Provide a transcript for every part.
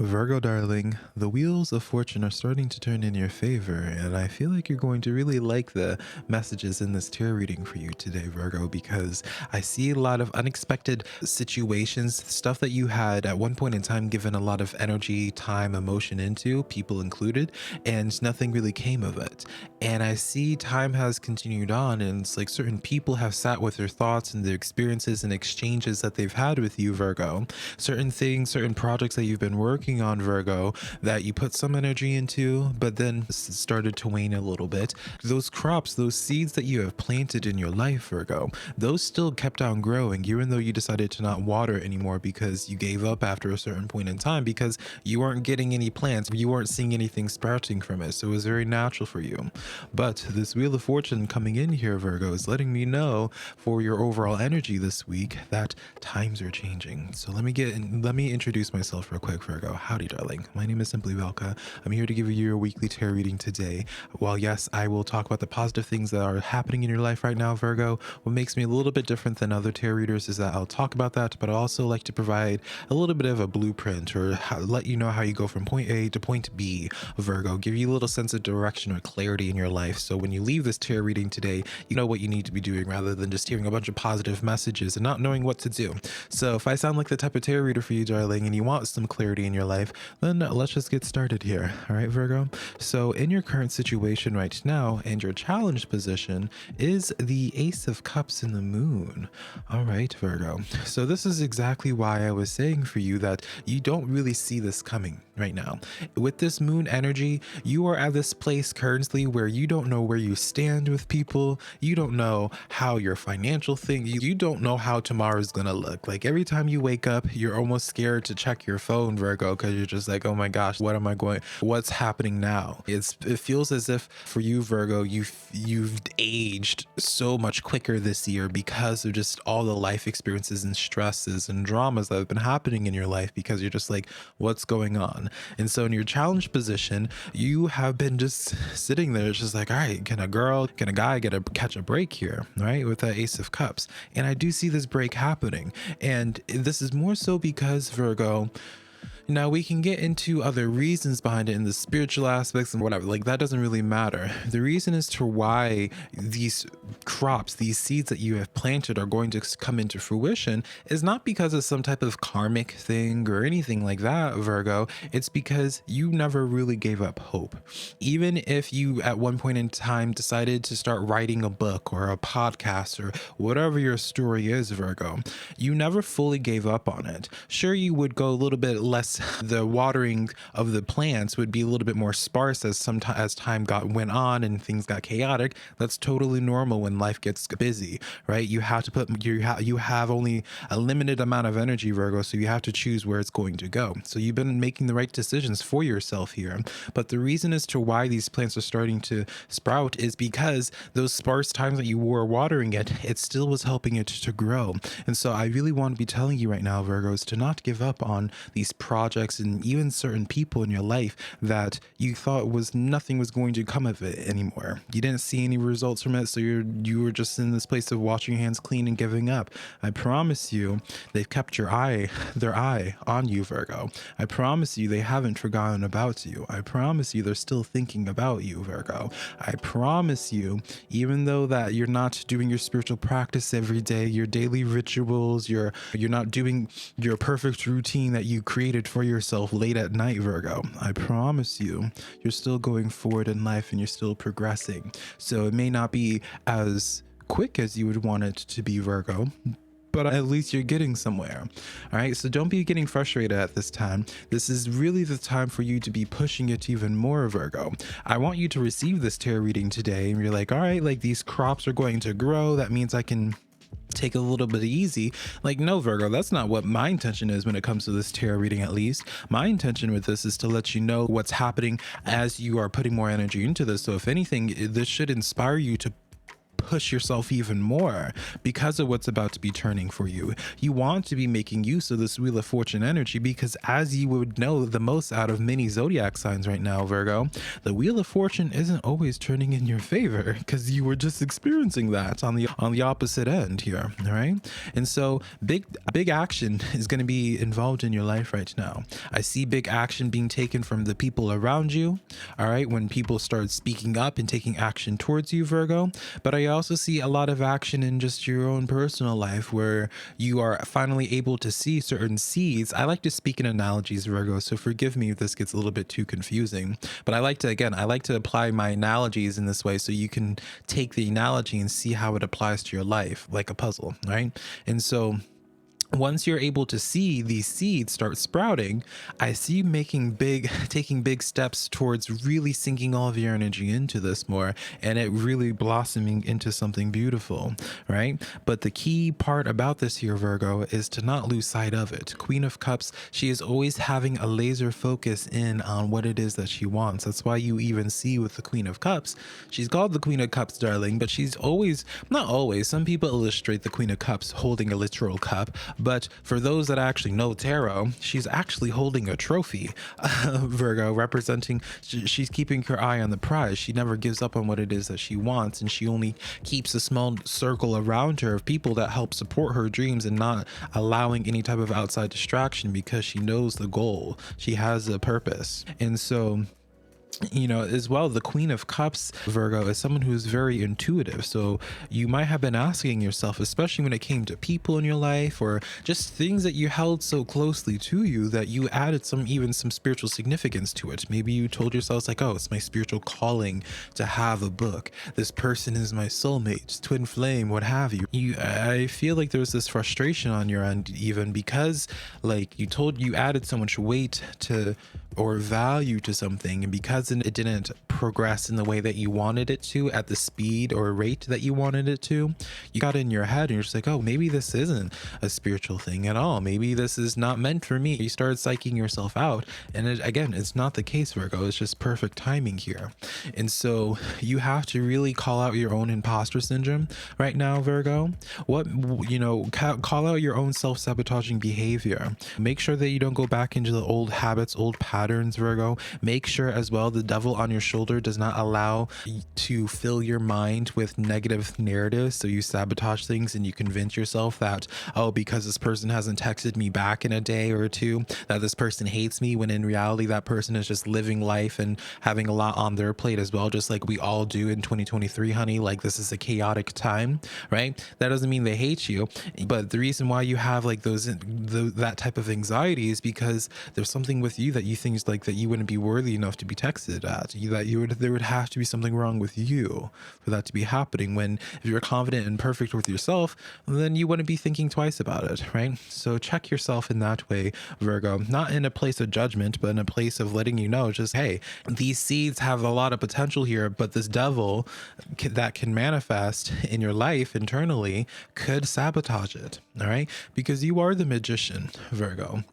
Virgo, darling, the wheels of fortune are starting to turn in your favor, and I feel like you're going to really like the messages in this tarot reading for you today, Virgo, because I see a lot of unexpected situations, stuff that you had at one point in time given a lot of energy, time, emotion into, people included, and nothing really came of it. And I see time has continued on, and it's like certain people have sat with their thoughts and their experiences and exchanges that they've had with you, Virgo. Certain things, certain projects that you've been working on, Virgo, that you put some energy into, but then started to wane a little bit. Those crops, those seeds that you have planted in your life, Virgo, those still kept on growing, even though you decided to not water anymore because you gave up after a certain point in time because you weren't getting any plants, you weren't seeing anything sprouting from it. So it was very natural for you. But this Wheel of Fortune coming in here, Virgo, is letting me know for your overall energy this week that times are changing. So let me introduce myself real quick, Virgo. Howdy, darling. My name is SimplyVelca. I'm here to give you your weekly tarot reading today. While yes, I will talk about the positive things that are happening in your life right now, Virgo, what makes me a little bit different than other tarot readers is that I'll talk about that, but I also like to provide a little bit of a blueprint or let you know how you go from point A to point B, Virgo, give you a little sense of direction or clarity in your life. So when you leave this tarot reading today, you know what you need to be doing rather than just hearing a bunch of positive messages and not knowing what to do. So if I sound like the type of tarot reader for you, darling, and you want some clarity in your life, then let's just get started here. All right, Virgo. So in your current situation right now and your challenge position is the Ace of Cups in the Moon. All right, Virgo. So this is exactly why I was saying for you that you don't really see this coming right now. With this moon energy, you are at this place currently where you don't know where you stand with people. You don't know how your financial thing, you don't know how tomorrow is going to look. Like every time you wake up, you're almost scared to check your phone, Virgo, because you're just like, oh my gosh, what's happening now? It feels as if for you, Virgo, you've aged so much quicker this year because of just all the life experiences and stresses and dramas that have been happening in your life, because you're just like, what's going on? And so in your challenge position, you have been just sitting there. It's just like, all right, can a guy catch a break here, right? With that Ace of Cups. And I do see this break happening. And this is more so because, Virgo, now we can get into other reasons behind it in the spiritual aspects and whatever, like that doesn't really matter. The reason as to why these crops, these seeds that you have planted are going to come into fruition is not because of some type of karmic thing or anything like that, Virgo. It's because you never really gave up hope. Even if you at one point in time decided to start writing a book or a podcast or whatever your story is, Virgo, you never fully gave up on it. Sure, you would go a little bit less, the watering of the plants would be a little bit more sparse as time went on and things got chaotic. That's totally normal when life gets busy, right? You have to you have only a limited amount of energy, Virgo, so you have to choose where it's going to go. So you've been making the right decisions for yourself here. But the reason as to why these plants are starting to sprout is because those sparse times that you were watering it still was helping it to grow. And so I really want to be telling you right now, Virgos, to not give up on these projects and even certain people in your life that you thought nothing was going to come of it anymore. You didn't see any results from it, so you were just in this place of washing your hands clean and giving up. I promise you, they've kept their eye on you, Virgo. I promise you, they haven't forgotten about you. I promise you, they're still thinking about you, Virgo. I promise you, even though that you're not doing your spiritual practice every day, your daily rituals, you're not doing your perfect routine that you created for yourself late at night, Virgo, I promise you, you're still going forward in life and you're still progressing. So it may not be as quick as you would want it to be, Virgo, but at least you're getting somewhere. All right, so don't be getting frustrated at this time. This is really the time for you to be pushing it even more, Virgo. I want you to receive this tarot reading today and you're like, all right, like these crops are going to grow. That means I can take a little bit easy. Like, no, Virgo, that's not what my intention is when it comes to this tarot reading. At least my intention with this is to let you know what's happening as you are putting more energy into this. So if anything, this should inspire you to push yourself even more because of what's about to be turning for you. You want to be making use of this Wheel of Fortune energy because, as you would know the most out of many zodiac signs right now, Virgo, the Wheel of Fortune isn't always turning in your favor because you were just experiencing that on the opposite end here. All right. And so big action is going to be involved in your life right now. I see big action being taken from the people around you. All right. When people start speaking up and taking action towards you, Virgo. But I also see a lot of action in just your own personal life where you are finally able to see certain seeds. I like to speak in analogies, Virgo, so forgive me if this gets a little bit too confusing. But I like to apply my analogies in this way so you can take the analogy and see how it applies to your life like a puzzle, right? And so once you're able to see these seeds start sprouting, I see you taking big steps towards really sinking all of your energy into this more and it really blossoming into something beautiful, right? But the key part about this here, Virgo, is to not lose sight of it. Queen of Cups, she is always having a laser focus in on what it is that she wants. That's why you even see with the Queen of Cups, she's called the Queen of Cups, darling, but she's always, not always, some people illustrate the Queen of Cups holding a literal cup, but for those that actually know tarot, she's actually holding a trophy, Virgo, representing she's keeping her eye on the prize. She never gives up on what it is that she wants, and she only keeps a small circle around her of people that help support her dreams and not allowing any type of outside distraction because she knows the goal. She has a purpose. And so, you know, as well, the Queen of Cups, Virgo, is someone who's very intuitive. So you might have been asking yourself, especially when it came to people in your life or just things that you held so closely to you, that you added even some spiritual significance to it. Maybe you told yourselves like, oh, it's my spiritual calling to have a book. This person is my soulmate, twin flame, what have you. I feel like there's this frustration on your end, even because like you added so much weight to or value to something, and because it didn't progress in the way that you wanted it to at the speed or rate that you wanted it to, you got in your head and you're just like, oh, maybe this isn't a spiritual thing at all. Maybe this is not meant for me. You started psyching yourself out, and again, it's not the case, Virgo. It's just perfect timing here. And so you have to really call out your own imposter syndrome right now, Virgo. Call out your own self-sabotaging behavior. Make sure that you don't go back into the old habits, old patterns, Virgo. Make sure as well the devil on your shoulder does not allow you to fill your mind with negative narratives, so you sabotage things and you convince yourself that, oh, because this person hasn't texted me back in a day or two, that this person hates me, when in reality that person is just living life and having a lot on their plate as well, just like we all do in 2023, honey. Like, this is a chaotic time, right? That doesn't mean they hate you, but the reason why you have like that type of anxiety is because there's something with you that you think is like that you wouldn't be worthy enough to be texted at, there would have to be something wrong with you for that to be happening. When if you're confident and perfect with yourself, then you wouldn't be thinking twice about it, right? So check yourself in that way, Virgo, not in a place of judgment, but in a place of letting you know, just, hey, these seeds have a lot of potential here, but this devil that can manifest in your life internally could sabotage it. All right, because you are the magician, Virgo.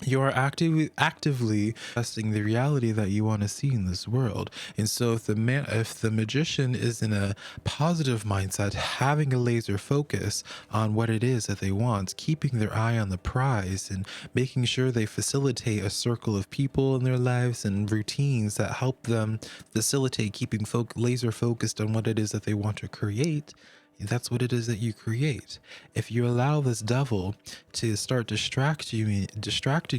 You are actively manifesting the reality that you want to see in this world. And so if the magician is in a positive mindset, having a laser focus on what it is that they want, keeping their eye on the prize and making sure they facilitate a circle of people in their lives and routines that help them facilitate keeping laser focused on what it is that they want to create, that's what it is that you create. If you allow this devil to start distracting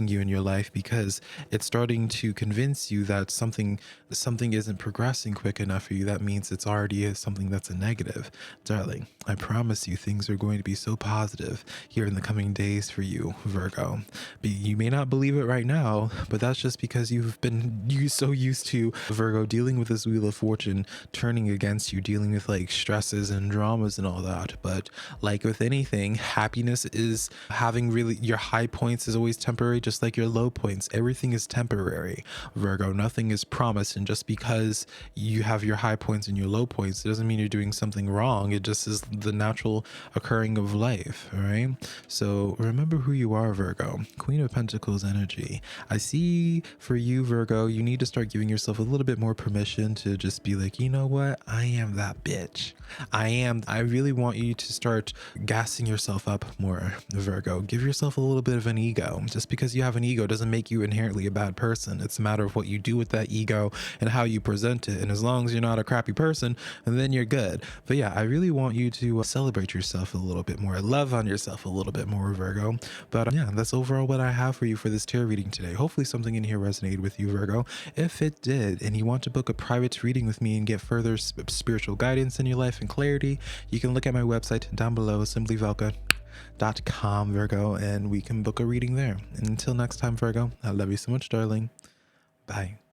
you in your life because it's starting to convince you that something isn't progressing quick enough for you, that means it's already something that's a negative. Darling, I promise you things are going to be so positive here in the coming days for you, Virgo. You may not believe it right now, but that's just because you've been so used to, Virgo, dealing with this Wheel of Fortune turning against you, dealing with like stresses and dramas lows and all that. But like with anything, happiness is having really your high points is always temporary, just like your low points. Everything is temporary, Virgo. Nothing is promised. And just because you have your high points and your low points, it doesn't mean you're doing something wrong. It just is the natural occurring of life. All right. So remember who you are, Virgo. Queen of Pentacles energy. I see for you, Virgo, you need to start giving yourself a little bit more permission to just be like, you know what? I am that bitch. I really want you to start gassing yourself up more, Virgo. Give yourself a little bit of an ego. Just because you have an ego doesn't make you inherently a bad person. It's a matter of what you do with that ego and how you present it. And as long as you're not a crappy person, then you're good. But yeah, I really want you to celebrate yourself a little bit more, love on yourself a little bit more, Virgo. But yeah, that's overall what I have for you for this tarot reading today. Hopefully something in here resonated with you, Virgo. If it did, and you want to book a private reading with me and get further spiritual guidance in your life and clarity, you can look at my website down below, SimplyVelca.com, Virgo, and we can book a reading there. And until next time, Virgo, I love you so much, darling. Bye.